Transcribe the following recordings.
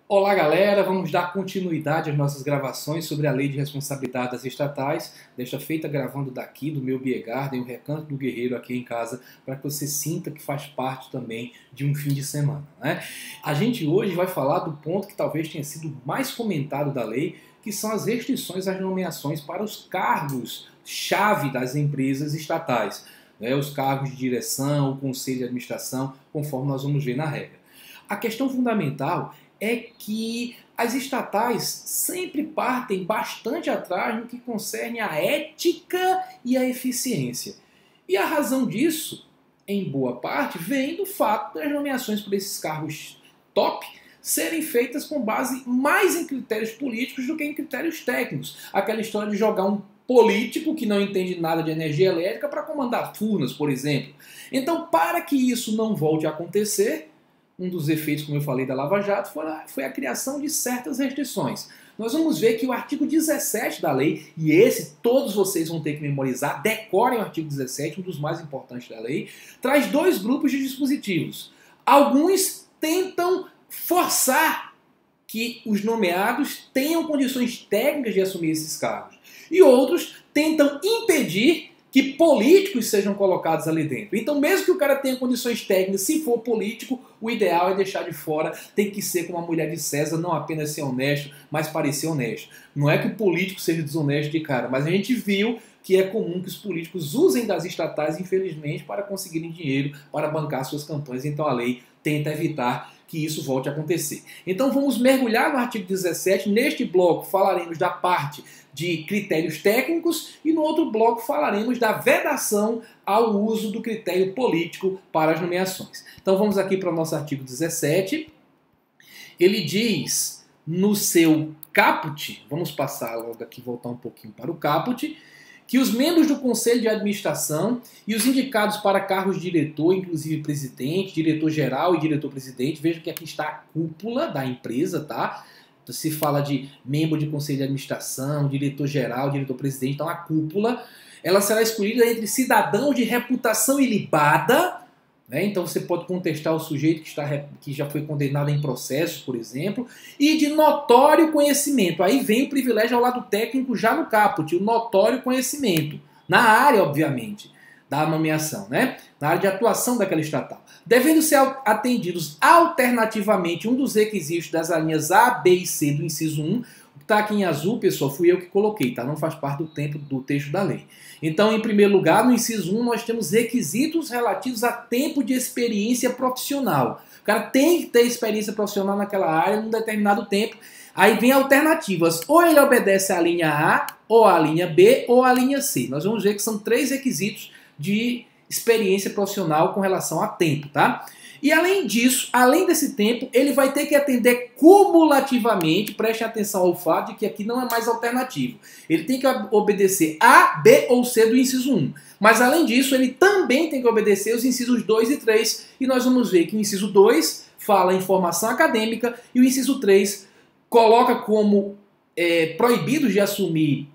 Olá galera, vamos dar continuidade às nossas gravações sobre a Lei de Responsabilidade das Estatais, desta feita gravando daqui do meu Beer Garden, o Recanto do Guerreiro aqui em casa, para que você sinta que faz parte também de um fim de semana, né? A gente hoje vai falar do ponto que talvez tenha sido mais comentado da lei, que são as restrições às nomeações para os cargos-chave das empresas estatais, né? Os cargos de direção, o conselho de administração, conforme nós vamos ver na regra. A questão fundamental é que as estatais sempre partem bastante atrás no que concerne a ética e a eficiência. E a razão disso, em boa parte, vem do fato das nomeações para esses cargos top serem feitas com base mais em critérios políticos do que em critérios técnicos. Aquela história de jogar um político que não entende nada de energia elétrica para comandar Furnas, por exemplo. Então, para que isso não volte a acontecer, um dos efeitos, como eu falei, da Lava Jato foi a criação de certas restrições. Nós vamos ver que o artigo 17 da lei, e esse todos vocês vão ter que memorizar, decorem o artigo 17, um dos mais importantes da lei, traz dois grupos de dispositivos. Alguns tentam forçar que os nomeados tenham condições técnicas de assumir esses cargos. E outros tentam impedir que políticos sejam colocados ali dentro. Então, mesmo que o cara tenha condições técnicas, se for político, o ideal é deixar de fora, tem que ser como a mulher de César, não apenas ser honesto, mas parecer honesto. Não é que o político seja desonesto de cara, mas a gente viu que é comum que os políticos usem das estatais, infelizmente, para conseguirem dinheiro, para bancar suas campanhas. Então a lei tenta evitar que isso volte a acontecer. Então vamos mergulhar no artigo 17. Neste bloco falaremos da parte de critérios técnicos e no outro bloco falaremos da vedação ao uso do critério político para as nomeações. Então vamos aqui para o nosso artigo 17. Ele diz no seu caput, vamos passar logo aqui, voltar um pouquinho para o caput, que os membros do Conselho de Administração e os indicados para cargos de diretor, inclusive presidente, diretor-geral e diretor-presidente, veja que aqui está a cúpula da empresa, tá? Então, se fala de membro de Conselho de Administração, diretor-geral, diretor-presidente, então a cúpula, ela será escolhida entre cidadãos de reputação ilibada, né? Então você pode contestar o sujeito que já foi condenado em processos, por exemplo, e de notório conhecimento. Aí vem o privilégio ao lado técnico já no caput, o notório conhecimento, na área, obviamente, da nomeação, né? Na área de atuação daquela estatal. Devendo ser atendidos alternativamente um dos requisitos das linhas A, B e C do inciso 1, está aqui em azul, pessoal, fui eu que coloquei, tá? Não faz parte do texto da lei. Então, em primeiro lugar, no inciso 1, nós temos requisitos relativos a tempo de experiência profissional. O cara tem que ter experiência profissional naquela área num determinado tempo. Aí vem alternativas. Ou ele obedece à linha A, ou à linha B, ou à linha C. Nós vamos ver que são 3 requisitos de experiência profissional com relação a tempo, tá? E além disso, além desse tempo, ele vai ter que atender cumulativamente, preste atenção ao fato de que aqui não é mais alternativo. Ele tem que obedecer A, B ou C do inciso 1. Mas além disso, ele também tem que obedecer os incisos 2 e 3. E nós vamos ver que o inciso 2 fala em formação acadêmica e o inciso 3 coloca como proibidos de assumir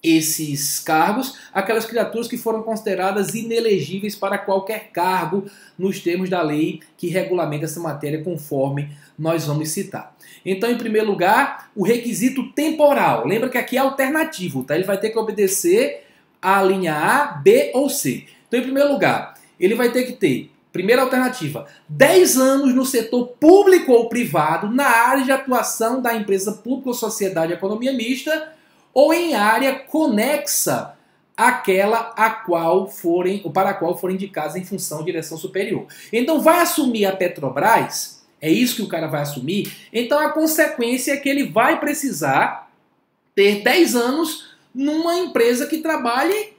esses cargos, aquelas criaturas que foram consideradas inelegíveis para qualquer cargo nos termos da lei que regulamenta essa matéria, conforme nós vamos citar. Então, em primeiro lugar, o requisito temporal. Lembra que aqui é alternativo, tá? Ele vai ter que obedecer à linha A, B ou C. Então, em primeiro lugar, ele vai ter que ter, primeira alternativa, 10 anos no setor público ou privado, na área de atuação da empresa pública ou sociedade de economia mista, ou em área conexa àquela para a qual forem indicados em função de direção superior. Então vai assumir a Petrobras, é isso que o cara vai assumir, então a consequência é que ele vai precisar ter 10 anos numa empresa que trabalhe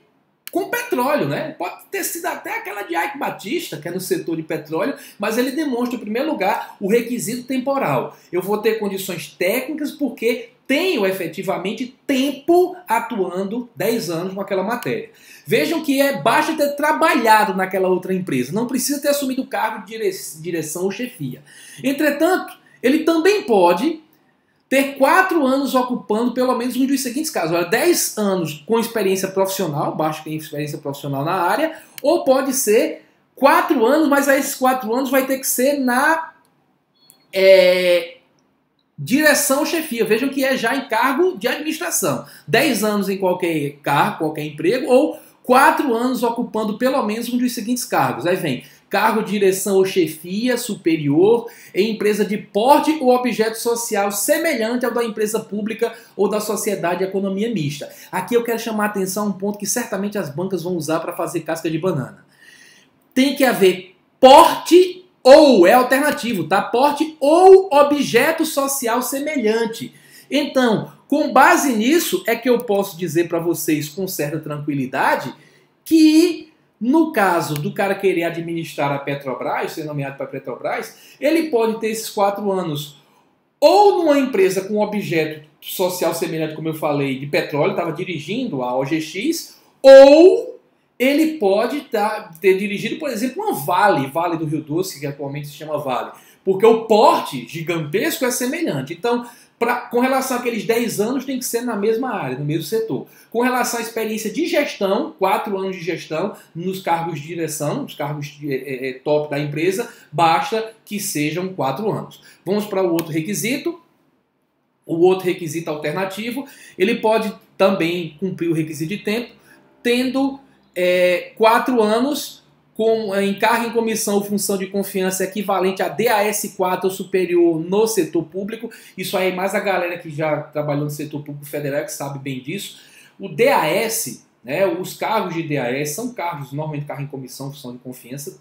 com petróleo, né? Pode ter sido até aquela de Ike Batista, que é no setor de petróleo, mas ele demonstra, em primeiro lugar, o requisito temporal. Eu vou ter condições técnicas porque tenho efetivamente tempo atuando 10 anos com aquela matéria. Vejam que basta ter trabalhado naquela outra empresa, não precisa ter assumido o cargo de direção ou chefia. Entretanto, ele também pode ter 4 anos ocupando pelo menos um dos seguintes casos. Olha, 10 anos com experiência profissional, basta ter experiência profissional na área, ou pode ser 4 anos, mas aí esses 4 anos vai ter que ser direção ou chefia. Vejam que é já em cargo de administração. 10 anos em qualquer cargo, qualquer emprego, ou 4 anos ocupando pelo menos um dos seguintes cargos. Aí vem cargo de direção ou chefia superior em empresa de porte ou objeto social semelhante ao da empresa pública ou da sociedade de economia mista. Aqui eu quero chamar a atenção a um ponto que certamente as bancas vão usar para fazer casca de banana. Tem que haver porte ou, é alternativo, tá? Porte ou objeto social semelhante. Então, com base nisso, é que eu posso dizer para vocês com certa tranquilidade que no caso do cara querer administrar a Petrobras, ser nomeado para a Petrobras, ele pode ter esses 4 anos ou numa empresa com objeto social semelhante, como eu falei, de petróleo, estava dirigindo a OGX, ou ele pode ter dirigido, por exemplo, uma Vale do Rio Doce, que atualmente se chama Vale, porque o porte gigantesco é semelhante. Então, com relação àqueles 10 anos, tem que ser na mesma área, no mesmo setor. Com relação à experiência de gestão, 4 anos de gestão nos cargos de direção, nos cargos top da empresa, basta que sejam 4 anos. Vamos para o outro requisito. O outro requisito alternativo, ele pode também cumprir o requisito de tempo, tendo 4 anos em cargo em comissão ou função de confiança equivalente a DAS4 ou superior no setor público. Isso aí mais a galera que já trabalhou no setor público federal que sabe bem disso. O DAS, né, os cargos de DAS são cargos, normalmente cargo em comissão, função de confiança,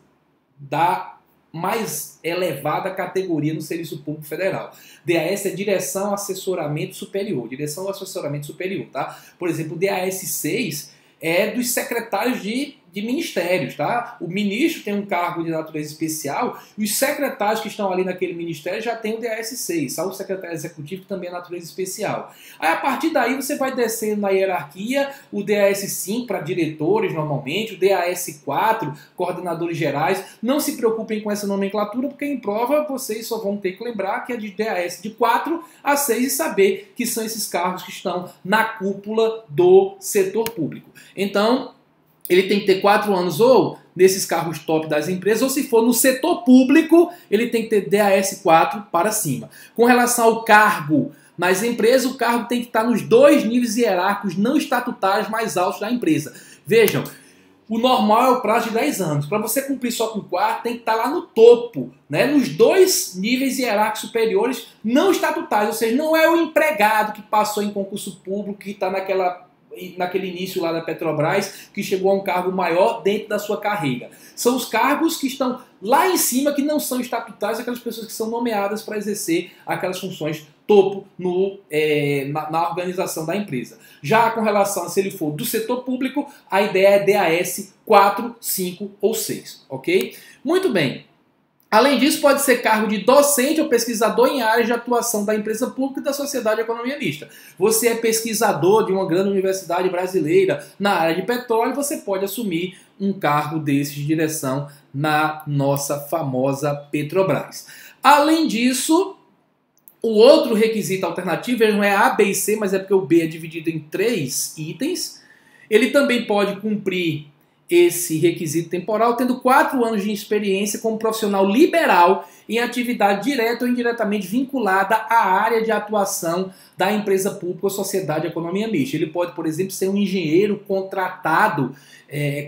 da mais elevada categoria no Serviço Público Federal. DAS é Direção Assessoramento Superior. Direção ao Assessoramento Superior, tá? Por exemplo, o DAS6 é dos secretários de ministérios, tá? O ministro tem um cargo de natureza especial e os secretários que estão ali naquele ministério já tem o DAS6, só o secretário executivo que também é natureza especial. Aí a partir daí você vai descendo na hierarquia, o DAS5 para diretores normalmente, o DAS4, coordenadores gerais. Não se preocupem com essa nomenclatura, porque em prova vocês só vão ter que lembrar que é de DAS de 4 a 6 e saber que são esses cargos que estão na cúpula do setor público. Então, ele tem que ter 4 anos ou nesses cargos top das empresas, ou se for no setor público, ele tem que ter DAS4 para cima. Com relação ao cargo nas empresas, o cargo tem que estar nos 2 níveis hierárquicos não estatutários mais altos da empresa. Vejam, o normal é o prazo de 10 anos. Para você cumprir só com 4, tem que estar lá no topo, né? Nos 2 níveis hierárquicos superiores não estatutários, ou seja, não é o empregado que passou em concurso público, que está naquele início lá da Petrobras, que chegou a um cargo maior dentro da sua carreira. São os cargos que estão lá em cima, que não são estatutários, aquelas pessoas que são nomeadas para exercer aquelas funções topo na organização da empresa. Já com relação a se ele for do setor público, a ideia é DAS 4, 5 ou 6, ok? Muito bem. Além disso, pode ser cargo de docente ou pesquisador em áreas de atuação da empresa pública e da sociedade de economia mista. Você é pesquisador de uma grande universidade brasileira na área de petróleo, você pode assumir um cargo desse de direção na nossa famosa Petrobras. Além disso, o outro requisito alternativo não é A, B e C, mas é porque o B é dividido em 3 itens. Ele também pode cumprir esse requisito temporal, tendo 4 anos de experiência como profissional liberal em atividade direta ou indiretamente vinculada à área de atuação da empresa pública ou sociedade de economia mista. Ele pode, por exemplo, ser um engenheiro contratado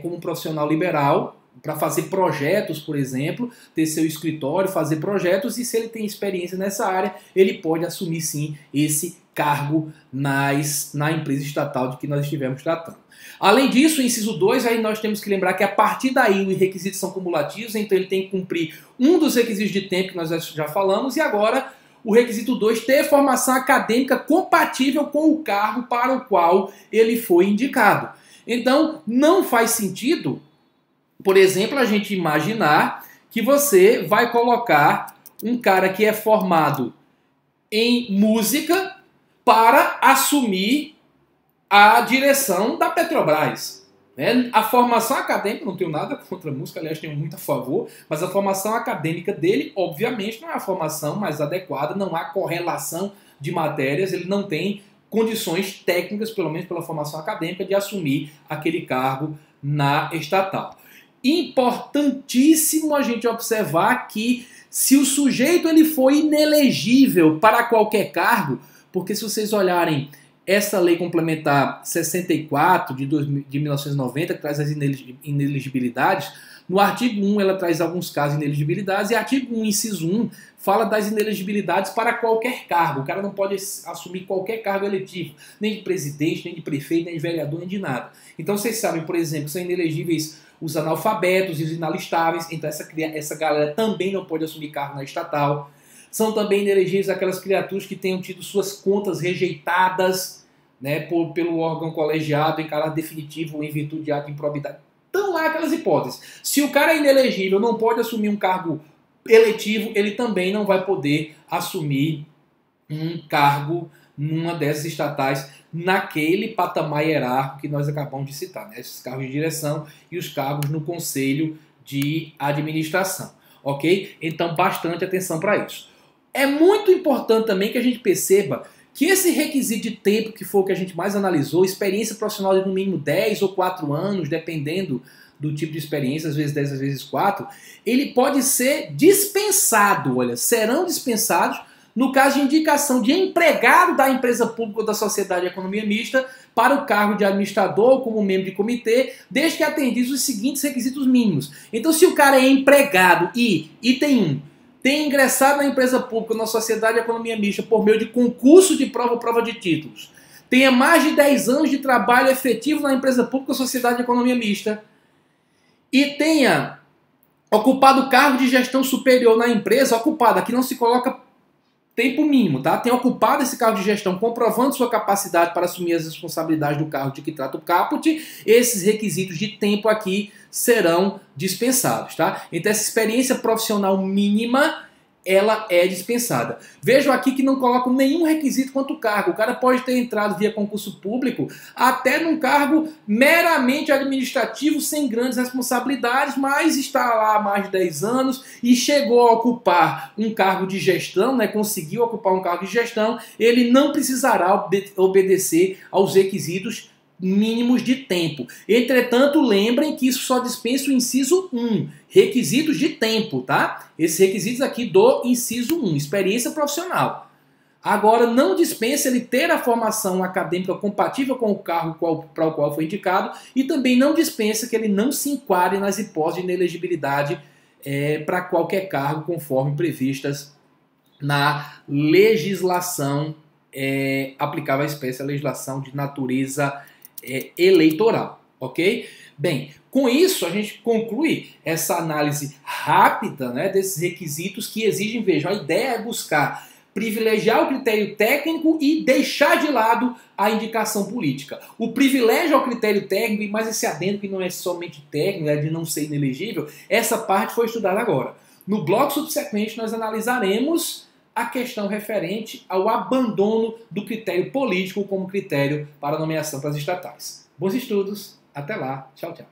como profissional liberal para fazer projetos, por exemplo, ter seu escritório, fazer projetos, e se ele tem experiência nessa área, ele pode assumir sim esse cargo na empresa estatal de que nós estivemos tratando. Além disso, o inciso 2, aí nós temos que lembrar que a partir daí os requisitos são cumulativos, então ele tem que cumprir um dos requisitos de tempo que nós já falamos, e agora o requisito 2, ter formação acadêmica compatível com o cargo para o qual ele foi indicado. Então, não faz sentido, por exemplo, a gente imaginar que você vai colocar um cara que é formado em música para assumir a direção da Petrobras. A formação acadêmica, não tenho nada contra a música, aliás, tenho muito a favor, mas a formação acadêmica dele, obviamente, não é a formação mais adequada, não há correlação de matérias, ele não tem condições técnicas, pelo menos pela formação acadêmica, de assumir aquele cargo na estatal. Importantíssimo a gente observar que Se o sujeito ele foi inelegível para qualquer cargo, porque se vocês olharem essa lei complementar 64 de 1990, que traz as inelegibilidades, no artigo 1 ela traz alguns casos de inelegibilidades, e artigo 1, inciso 1, fala das inelegibilidades para qualquer cargo. O cara não pode assumir qualquer cargo eletivo, nem de presidente, nem de prefeito, nem de vereador, nem de nada. Então vocês sabem, por exemplo, que são inelegíveis os analfabetos e os inalistáveis, então essa galera também não pode assumir cargo na estatal. São também inelegíveis aquelas criaturas que tenham tido suas contas rejeitadas, né, pelo órgão colegiado em caráter definitivo ou em virtude de ato de improbidade. Estão lá aquelas hipóteses. Se o cara é inelegível, não pode assumir um cargo eletivo, ele também não vai poder assumir um cargo numa dessas estatais, naquele patamar hierárquico que nós acabamos de citar, né? Esses cargos de direção e os cargos no conselho de administração, ok? Então, bastante atenção para isso. É muito importante também que a gente perceba que esse requisito de tempo, que foi o que a gente mais analisou, experiência profissional de no mínimo 10 ou 4 anos, dependendo do tipo de experiência, às vezes 10, às vezes 4, ele pode ser dispensado, olha, serão dispensados no caso de indicação de empregado da empresa pública ou da sociedade de economia mista para o cargo de administrador ou como membro de comitê, desde que atendidos os seguintes requisitos mínimos. Então, se o cara é empregado e, item 1, tem ingressado na empresa pública ou na sociedade de economia mista por meio de concurso de prova ou prova de títulos, tenha mais de 10 anos de trabalho efetivo na empresa pública ou sociedade de economia mista e tenha ocupado cargo de gestão superior na empresa, ocupado, aqui não se coloca tempo mínimo, tá? Tem ocupado esse cargo de gestão, comprovando sua capacidade para assumir as responsabilidades do cargo de que trata o caput, esses requisitos de tempo aqui serão dispensados, tá? Então essa experiência profissional mínima, ela é dispensada. Vejam aqui que não colocam nenhum requisito quanto ao cargo. O cara pode ter entrado via concurso público até num cargo meramente administrativo, sem grandes responsabilidades, mas está lá há mais de 10 anos e chegou a ocupar um cargo de gestão, né, conseguiu ocupar um cargo de gestão, ele não precisará obedecer aos requisitos mínimos de tempo. Entretanto, lembrem que isso só dispensa o inciso 1, requisitos de tempo, tá? Esses requisitos aqui do inciso 1, experiência profissional. Agora, não dispensa ele ter a formação acadêmica compatível com o cargo para o qual foi indicado e também não dispensa que ele não se enquadre nas hipóteses de inelegibilidade para qualquer cargo conforme previstas na legislação aplicável à espécie, a legislação de natureza eleitoral, ok? Bem, com isso a gente conclui essa análise rápida, né, desses requisitos que exigem, vejam, a ideia é buscar privilegiar o critério técnico e deixar de lado a indicação política. O privilégio ao critério técnico, mas esse adendo que não é somente técnico, é de não ser inelegível, essa parte foi estudada agora. No bloco subsequente nós analisaremos a questão referente ao abandono do critério político como critério para nomeação para as estatais. Bons estudos, até lá, tchau, tchau.